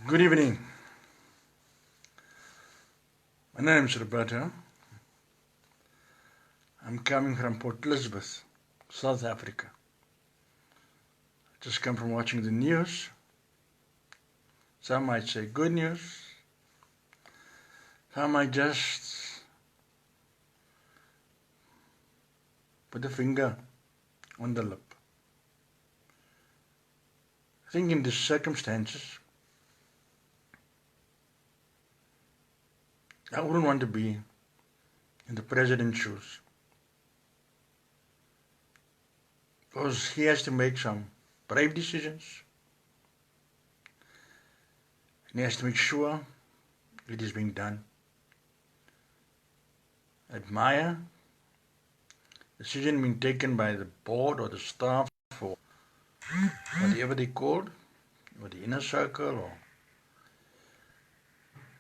Good evening. My name is Roberto. I'm coming from Port Elizabeth, South Africa. I just come from watching the news. Some might say good news. Some might just put a finger on the lip. I think in these circumstances, I wouldn't want to be in the president's shoes, because he has to make some brave decisions, and he has to make sure it is being done. I admire the decision being taken by the board or the staff or whatever they called, or the inner circle, or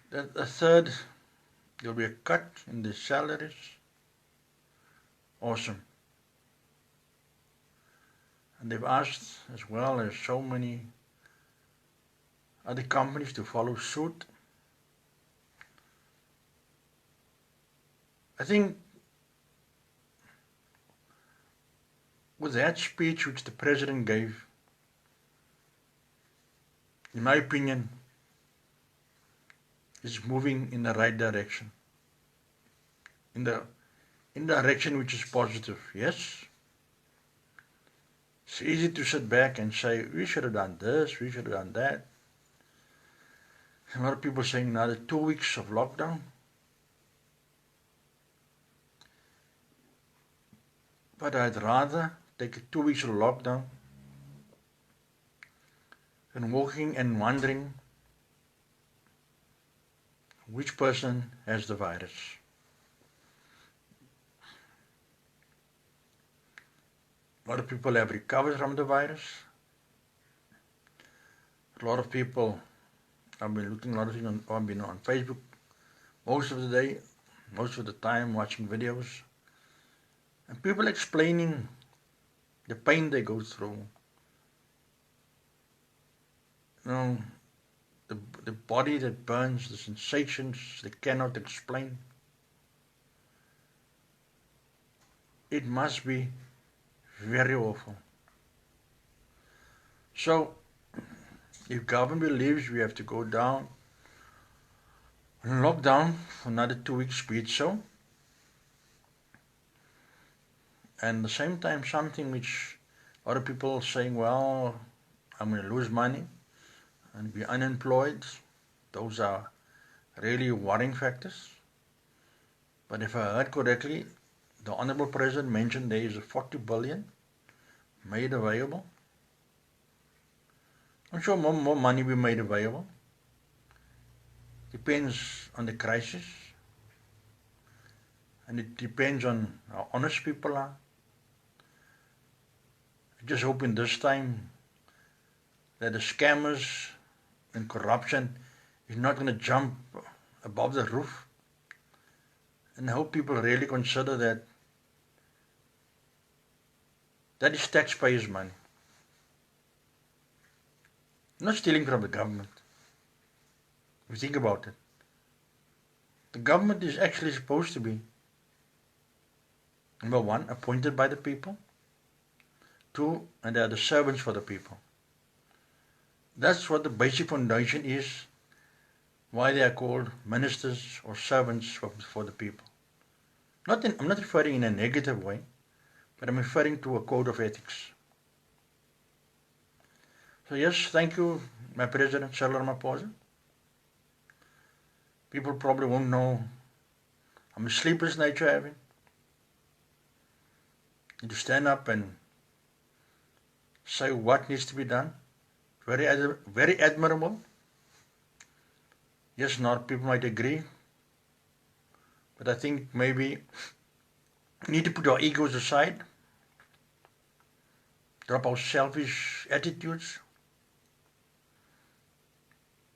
the third, there will be a cut in the salaries. Awesome. And they've asked, as well as so many other companies, to follow suit. I think with that speech which the president gave, in my opinion, is moving in the right direction. In the direction which is positive. Yes, it's easy to sit back and say, we should have done this, we should have done that. A lot of people saying another 2 weeks of lockdown. But I'd rather take 2 weeks of lockdown than walking and wondering which person has the virus. A lot of people have recovered from the virus. A lot of people, I've been looking a lot of things on Facebook most of the day, most of the time watching videos, and people explaining the pain they go through. You know, the body that burns, the sensations they cannot explain. It must be very awful. So, if government believes we have to go down on lockdown for another 2 weeks, be it so. And at the same time, something which other people are saying, well, I'm going to lose money and be unemployed. Those are really worrying factors. But if I heard correctly, the Honorable President mentioned there is a 40 billion made available. I'm sure more money will be made available. Depends on the crisis. And it depends on how honest people are. I just hope in this time that the scammers and corruption is not going to jump above the roof. And I hope people really consider that that is taxpayers' money. Not stealing from the government. If you think about it. The government is actually supposed to be, number one, appointed by the people. Two, and they are the servants for the people. That's what the basic foundation is, why they are called ministers or servants for the people. I'm not referring in a negative way, but I'm referring to a code of ethics. So yes, thank you, my President, Cyril Ramaphosa. People probably won't know how much sleepless nights you're having. You need to stand up and say what needs to be done. Very admirable. Yes, not people might agree, but I think maybe we need to put our egos aside, drop our selfish attitudes,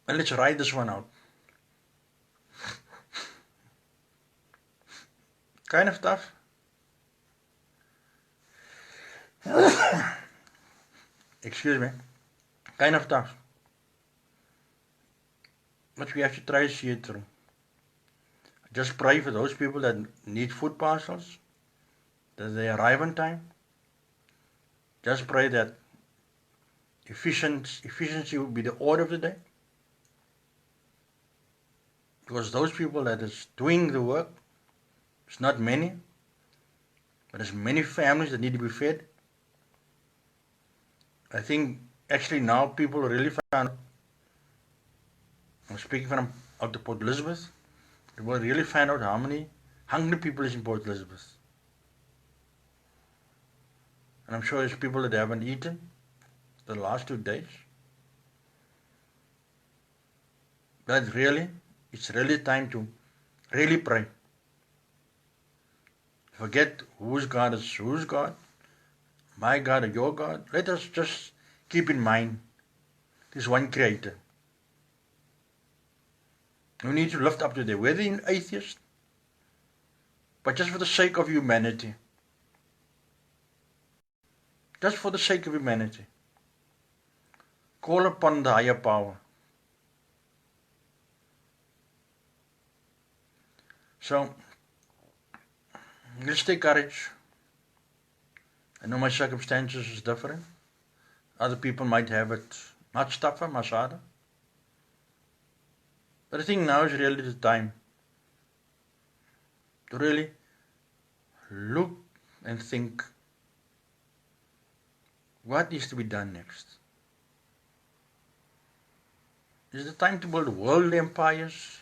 and let's ride this one out. Kind of tough. Excuse me. Kind of tough. But we have to try to see it through. Just pray for those people that need food parcels, that they arrive on time. Just pray that efficiency will be the order of the day. Because those people that is doing the work, it's not many, but there's many families that need to be fed. I think actually now people really found, I'm speaking from out of Port Elizabeth, they will really find out how many hungry people is in Port Elizabeth. And I'm sure there's people that haven't eaten the last 2 days. But really, it's really time to really pray. Forget whose God is whose God, my God or your God. Let us just keep in mind this one Creator. We need to lift up today, whether you're an atheist, but just for the sake of humanity. Just for the sake of humanity. Call upon the higher power. So, let's take courage. I know my circumstances is different. Other people might have it much tougher, much harder. But I think now is really the time to really look and think, what is to be done next? Is it the time to build world empires?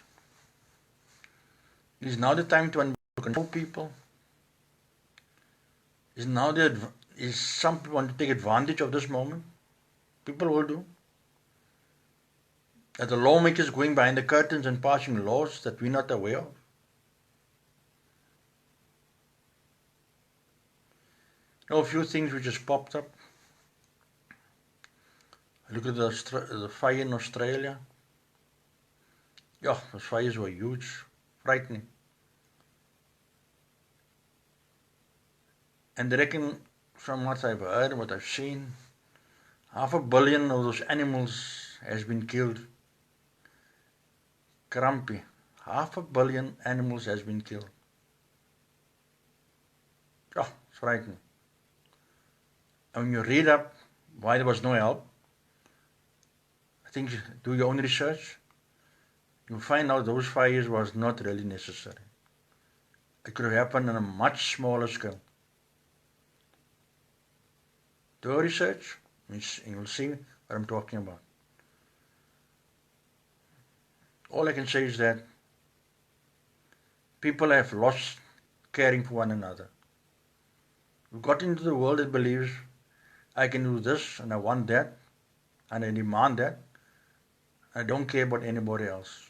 Is now the time to control people? Is some people want to take advantage of this moment? People will do. That the lawmakers going behind the curtains and passing laws that we're not aware of. You know, a few things which just popped up. I look at the fire in Australia. Yeah, those fires were huge, frightening. And I reckon, from what I've heard and what I've seen, 500 million of those animals has been killed. Crumpy. 500 million animals has been killed. Yeah, it's frightening. And when you read up why there was no help, I think do your own research. You'll find out those fires was not really necessary. It could have happened on a much smaller scale. Do your research, and you'll see what I'm talking about. All I can say is that people have lost caring for one another. We've got into the world that believes I can do this and I want that and I demand that. I don't care about anybody else.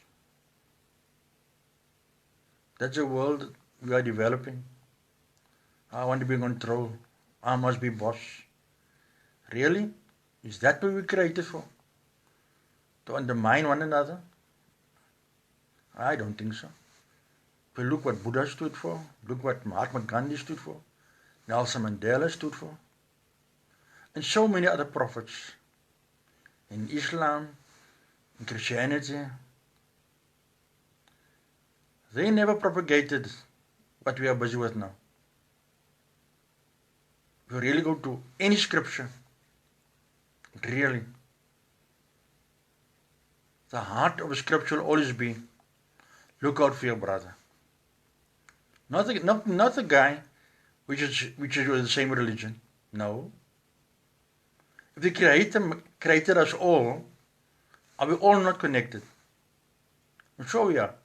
That's a world we are developing. I want to be in control. I must be boss. Really? Is that what we created for? To undermine one another? I don't think so. If you look what Buddha stood for, look what Mahatma Gandhi stood for, Nelson Mandela stood for, and so many other prophets in Islam, in Christianity. They never propagated what we are busy with now. If you really go to any scripture, really, the heart of a scripture will always be, look out for your brother. Not the guy which is the same religion. No. If the Creator created us all, are we all not connected? I'm sure we are.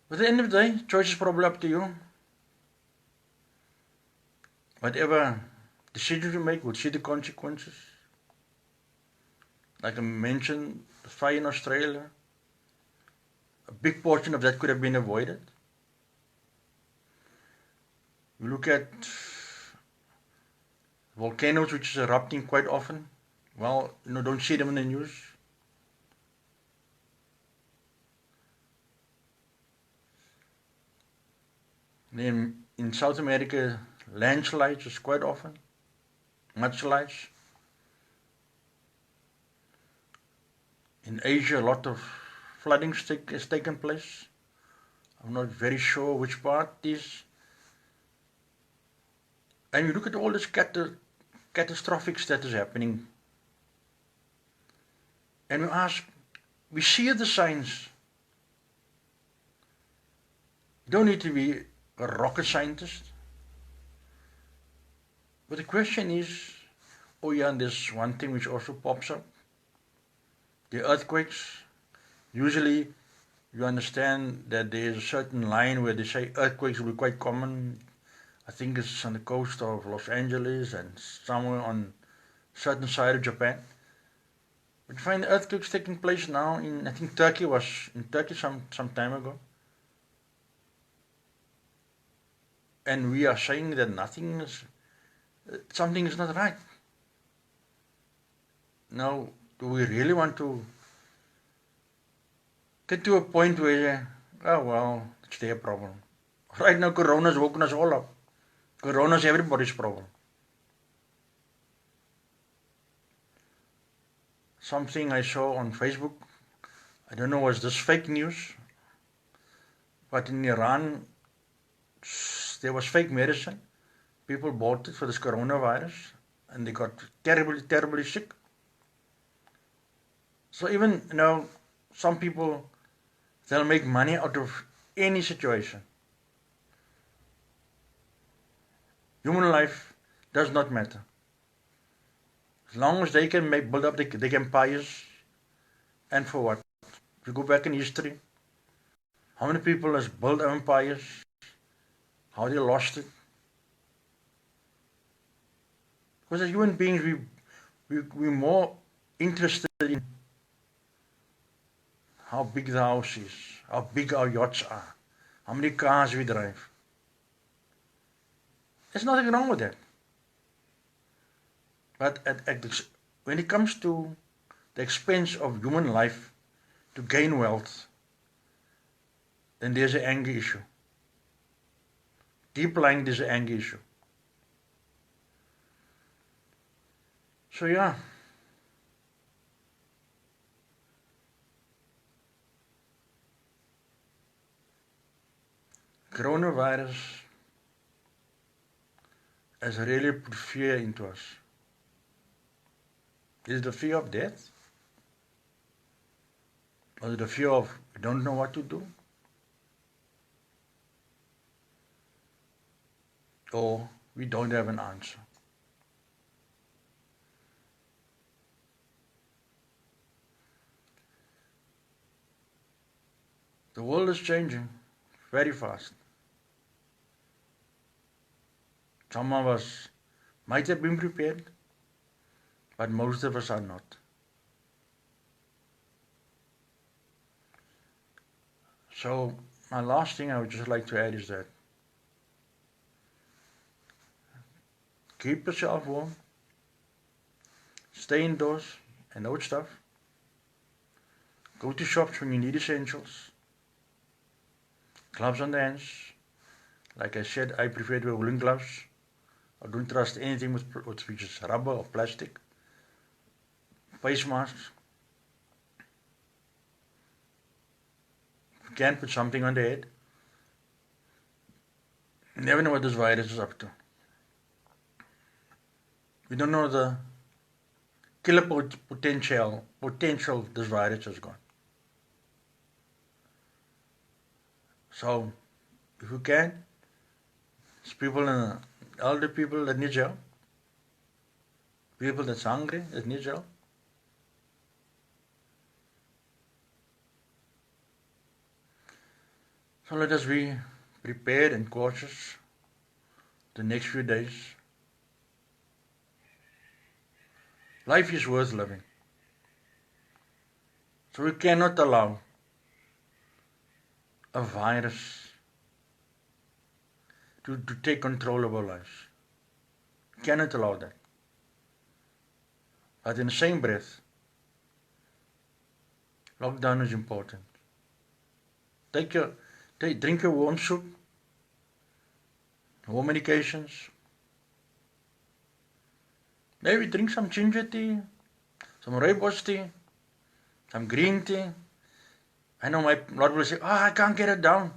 But at the end of the day, choice is probably up to you. Whatever decisions you make, we'll see the consequences. Like I mentioned, the fire in Australia, a big portion of that could have been avoided. You look at volcanoes which is erupting quite often. Well, don't see them in the news. Then in South America, landslides is quite often, mudslides. In Asia, a lot of flooding has taken place. I'm not very sure which part it is. And you look at all this catastrophic that is happening. And we ask, we see the signs. You don't need to be a rocket scientist. But the question is, oh yeah, and there's one thing which also pops up. The earthquakes. Usually you understand that there's a certain line where they say earthquakes will be quite common. I think it's on the coast of Los Angeles and somewhere on certain side of Japan. But you find earthquakes taking place now in, I think Turkey was in Turkey some time ago. And we are saying that something is not right. Now, do we really want to get to a point where, oh well, it's their problem. Right now, Corona's woken us all up. Corona's everybody's problem. Something I saw on Facebook, I don't know, was this fake news? But in Iran, there was fake medicine. People bought it for this coronavirus and they got terribly, terribly sick. So even, some people, they'll make money out of any situation. Human life does not matter. As long as they can build up their empires, and for what? If you go back in history, how many people has built empires? How they lost it? Because as human beings, we're more interested in how big the house is, how big our yachts are, how many cars we drive. There's nothing wrong with that. But when it comes to the expense of human life to gain wealth, then there's an anger issue. Deep lying, there's an anger issue. So yeah. Coronavirus has really put fear into us. Is it the fear of death? Or is it the fear of we don't know what to do? Or we don't have an answer? The world is changing very fast. Some of us might have been prepared, but most of us are not. So my last thing I would just like to add is that keep yourself warm, stay indoors and out stuff, go to shops when you need essentials, gloves on the hands. Like I said, I prefer to wear woolen gloves. I don't trust anything which is rubber or plastic. Face masks. If you can, put something on the head. You never know what this virus is up to. We don't know the killer potential this virus has got. So, if you can, it's elder people that need help, people that's hungry that need help. So let us be prepared and cautious the next few days. Life is worth living. So we cannot allow a virus to take control of our lives. We cannot allow that. But in the same breath, lockdown is important. Drink your warm soup, warm medications. Maybe drink some ginger tea, some rooibos tea. some green tea. I know a lot of people say, I can't get it down.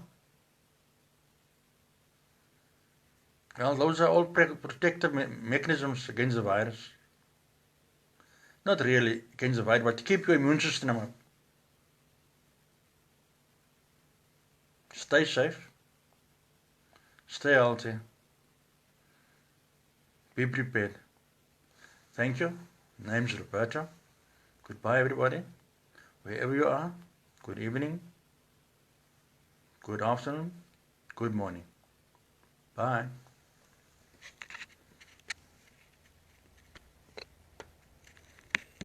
Well, those are all protective mechanisms against the virus. Not really against the virus, but to keep your immune system up. Stay safe. Stay healthy. Be prepared. Thank you. Name's Roberto. Goodbye, everybody. Wherever you are, good evening, good afternoon, good morning. Bye.